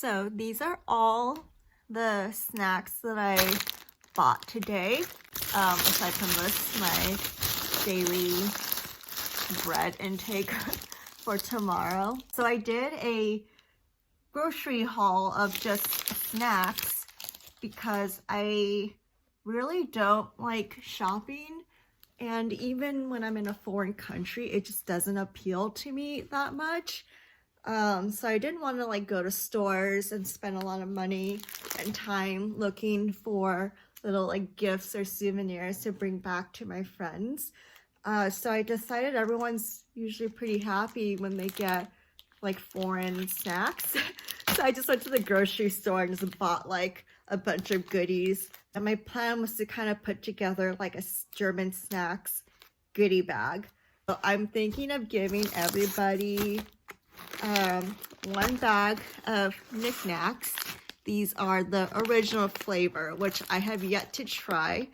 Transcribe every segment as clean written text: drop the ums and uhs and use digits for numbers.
So these are all the snacks that I bought today. Aside from this, my daily bread intake for tomorrow. So I did a grocery haul of just snacks because I really don't like shopping, and even when I'm in a foreign country, it just doesn't appeal to me that much. So I didn't want to like go to stores and spend a lot of money and time looking for little like gifts or souvenirs to bring back to my friends. So I decided everyone's usually pretty happy when they get like foreign snacks. So I just went to the grocery store and just bought like a bunch of goodies. And my plan was to kind of put together like a German snacks goodie bag. So I'm thinking of giving everybody one bag of knickknacks. These are the original flavor, which I have yet to try.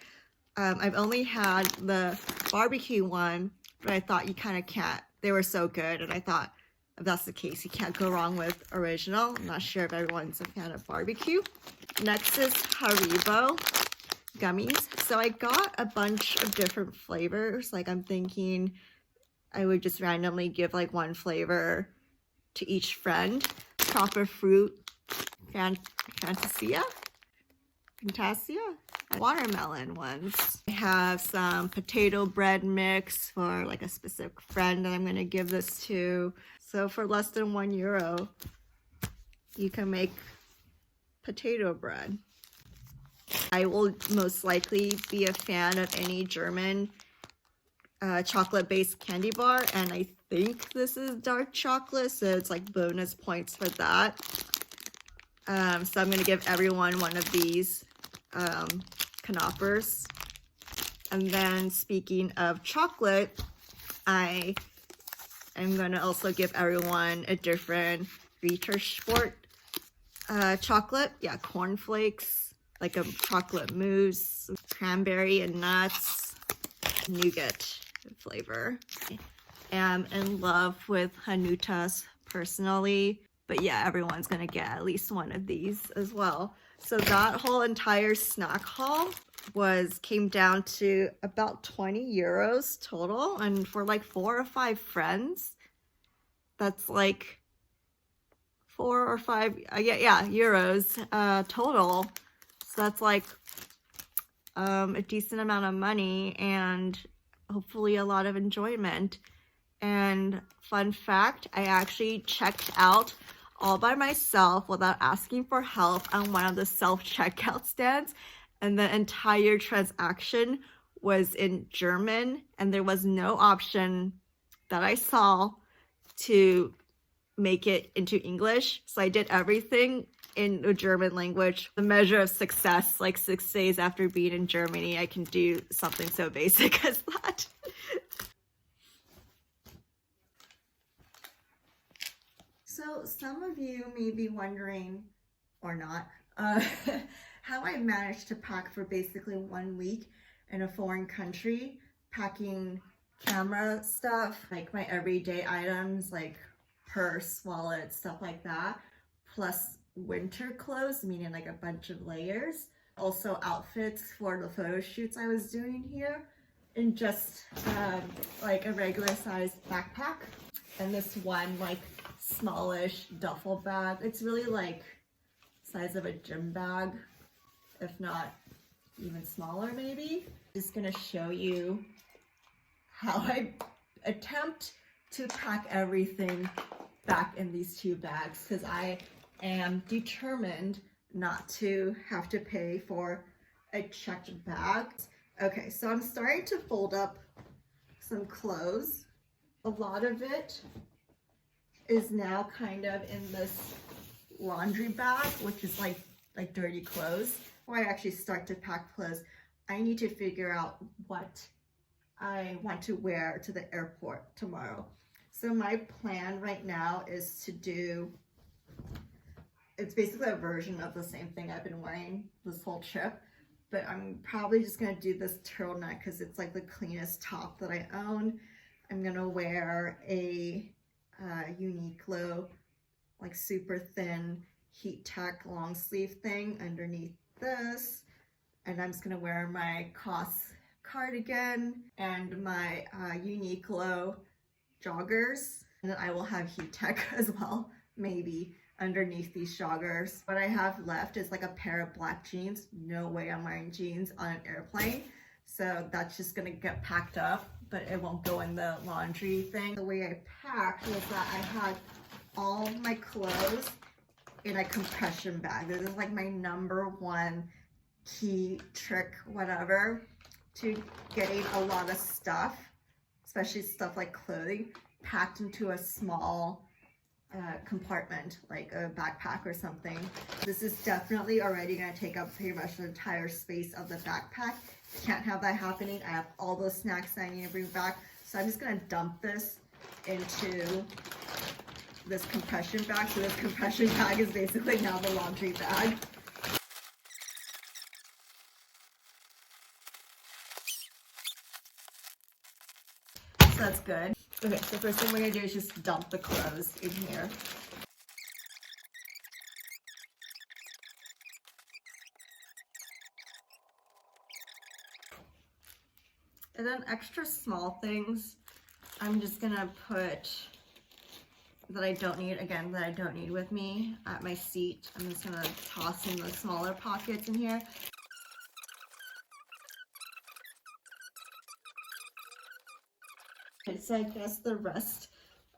I've only had the barbecue one, but I thought you kind of can't. They were so good, and I thought if that's the case, you can't go wrong with original. I'm not sure if everyone's a fan of barbecue. Next is Haribo gummies. So I got a bunch of different flavors. Like I'm thinking I would just randomly give like one flavor to each friend. Proper fruit, Fantasia, watermelon ones. I have some potato bread mix for like a specific friend that I'm gonna give this to. So for less than €1, you can make potato bread. I will most likely be a fan of any German chocolate-based candy bar, and I think this is dark chocolate, so it's like bonus points for that. So I'm gonna give everyone one of these knoppers. And then speaking of chocolate, I am gonna also give everyone a different Ritter Sport chocolate. Yeah, cornflakes, like a chocolate mousse, cranberry and nuts, nougat flavor. I'm in love with Hanutas personally, but yeah, everyone's gonna get at least one of these as well. So that whole entire snack haul came down to about €20 total, and for like 4 or 5 friends, that's like 4 or 5 euros total. So that's like a decent amount of money and hopefully a lot of enjoyment. And fun fact, I actually checked out all by myself without asking for help on one of the self-checkout stands, and the entire transaction was in German, and there was no option that I saw to make it into English. So I did everything in the German language. The measure of success, like 6 days after being in Germany, I can do something so basic as that. So some of you may be wondering, or not, how I managed to pack for basically 1 week in a foreign country, packing camera stuff, like my everyday items, like purse, wallet, stuff like that, plus winter clothes, meaning like a bunch of layers. Also outfits for the photo shoots I was doing here, in just like a regular sized backpack. And this one like smallish duffel bag. It's really like size of a gym bag, if not even smaller maybe. Just gonna show you how I attempt to pack everything back in these 2 bags, because I am determined not to have to pay for a checked bag. Okay, so I'm starting to fold up some clothes. A lot of it is now kind of in this laundry bag, which is like dirty clothes. Before I actually start to pack clothes, I need to figure out what I want to wear to the airport tomorrow. So my plan right now is to do, it's basically a version of the same thing I've been wearing this whole trip, but I'm probably just gonna do this turtleneck because it's like the cleanest top that I own. I'm gonna wear a Uniqlo like super thin heat tech long sleeve thing underneath this. And I'm just gonna wear my COS cardigan and my Uniqlo joggers. And then I will have heat tech as well, maybe, underneath these joggers. What I have left is like a pair of black jeans. No way I'm wearing jeans on an airplane. So that's just gonna get packed up, but it won't go in the laundry thing. The way I packed was that I had all my clothes in a compression bag. This is like my #1 key trick, whatever, to getting a lot of stuff, especially stuff like clothing, packed into a small compartment, like a backpack or something. This is definitely already going to take up pretty much the entire space of the backpack. Can't have that happening. I have all those snacks that I need to bring back, so I'm just going to dump this into this compression bag. So this compression bag is basically now the laundry bag. So that's good. Okay, so first thing we're gonna do is just dump the clothes in here. And then extra small things, I'm just gonna put that I don't need, again, that I don't need with me at my seat. I'm just gonna toss in the smaller pockets in here. Okay, so I guess the rest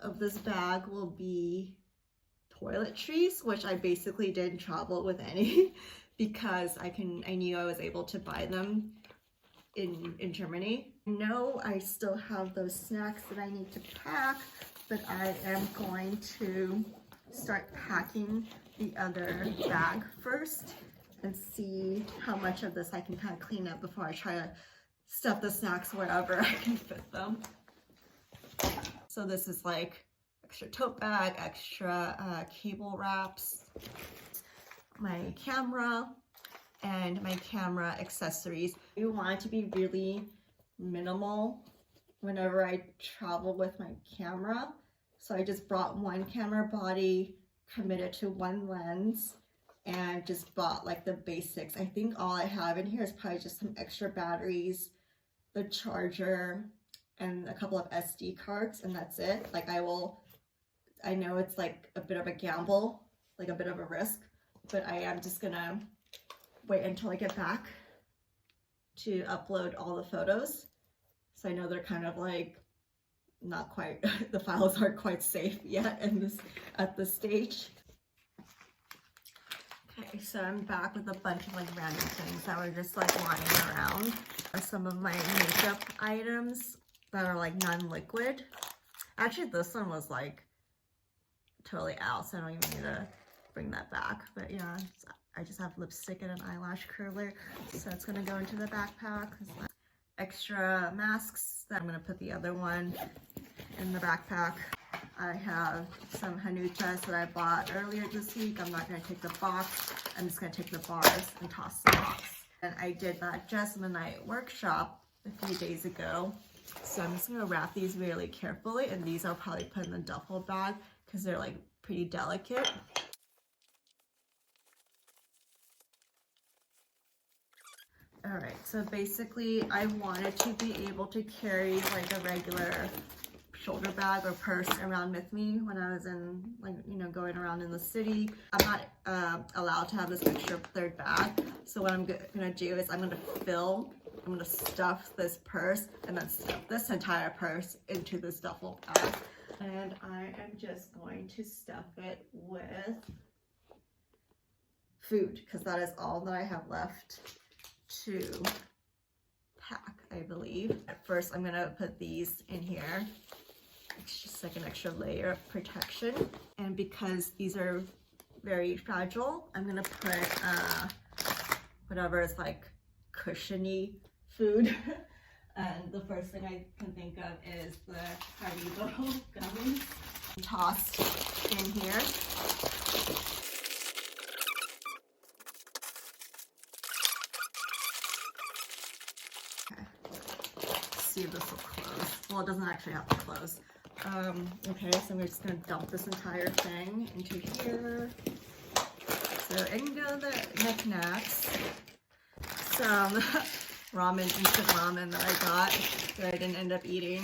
of this bag will be toiletries, which I basically didn't travel with any because I knew I was able to buy them in Germany. No, I still have those snacks that I need to pack, but I am going to start packing the other bag first and see how much of this I can kind of clean up before I try to stuff the snacks wherever I can fit them. So this is like extra tote bag, extra cable wraps, my camera, and my camera accessories. I want it to be really minimal whenever I travel with my camera. So I just brought one camera body, committed to one lens, and just bought like the basics. I think all I have in here is probably just some extra batteries, the charger, and a couple of SD cards, and that's it. Like I know it's like a bit of a gamble, like a bit of a risk, but I am just gonna wait until I get back to upload all the photos. So I know they're kind of like not quite, the files aren't quite safe yet at this stage. Okay, so I'm back with a bunch of like random things that were just like lying around. Some of my makeup items that are like non-liquid. Actually, this one was like totally out, so I don't even need to bring that back. But yeah, I just have lipstick and an eyelash curler, so it's gonna go into the backpack. Extra masks, that I'm gonna put the other one in the backpack. I have some Hanutas that I bought earlier this week. I'm not gonna take the box. I'm just gonna take the bars and toss the box. And I did that Jasmine Night workshop a few days ago. So I'm just gonna wrap these really carefully, and these I'll probably put in the duffel bag because they're like pretty delicate. All right, so basically I wanted to be able to carry like a regular shoulder bag or purse around with me when I was in, like, you know, going around in the city. I'm not allowed to have this extra third bag. So what I'm gonna do is I'm gonna stuff this purse and then stuff this entire purse into this duffel bag. And I am just going to stuff it with food because that is all that I have left to pack, I believe. At first, I'm gonna put these in here. It's just like an extra layer of protection. And because these are very fragile, I'm gonna put whatever is like cushiony food. And the first thing I can think of is the Haribo gummies tossed in here. See if this will close. Well, it doesn't actually have to close. Okay, so I'm just gonna dump this entire thing into here. So in go the knickknacks. Some ramen, instant ramen that I got that I didn't end up eating.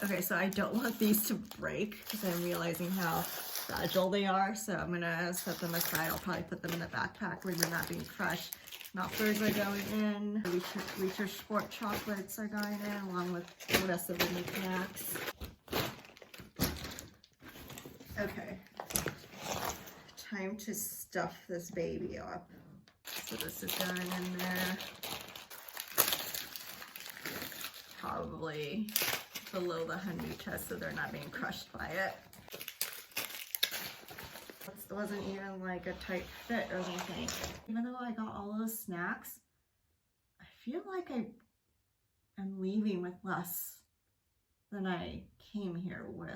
Okay, so I don't want these to break because I'm realizing how fragile they are. So I'm gonna set them aside. I'll probably put them in the backpack where they're not being crushed. Mufflers are going in. Reacher Sport chocolates are going in along with the rest of the knickknacks. Okay, time to stuff this baby up. So this is going in there. Probably below the honey chest so they're not being crushed by it. It wasn't even like a tight fit or anything. Even though I got all those snacks, I feel like I am leaving with less than I came here with,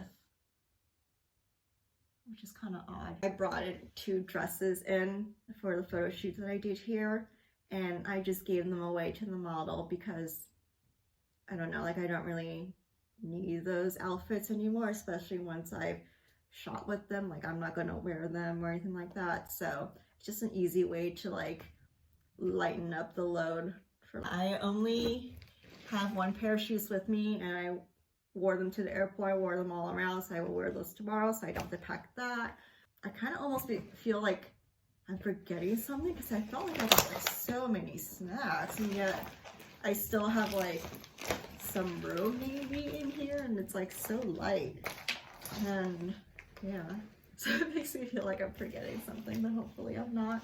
which is kind of odd. I brought 2 dresses in for the photo shoot that I did here, and I just gave them away to the model because I don't know, like I don't really need those outfits anymore, especially once I've shot with them. Like I'm not gonna wear them or anything like that. So it's just an easy way to like lighten up the load. I only have 1 pair of shoes with me, and I wore them to the airport. I wore them all around, so I will wear those tomorrow. So I don't have to pack that. I kind of almost feel like I'm forgetting something because I felt like I got like so many snacks, and yet I still have like some room maybe in here, and it's like so light. And yeah, so it makes me feel like I'm forgetting something, but hopefully I'm not.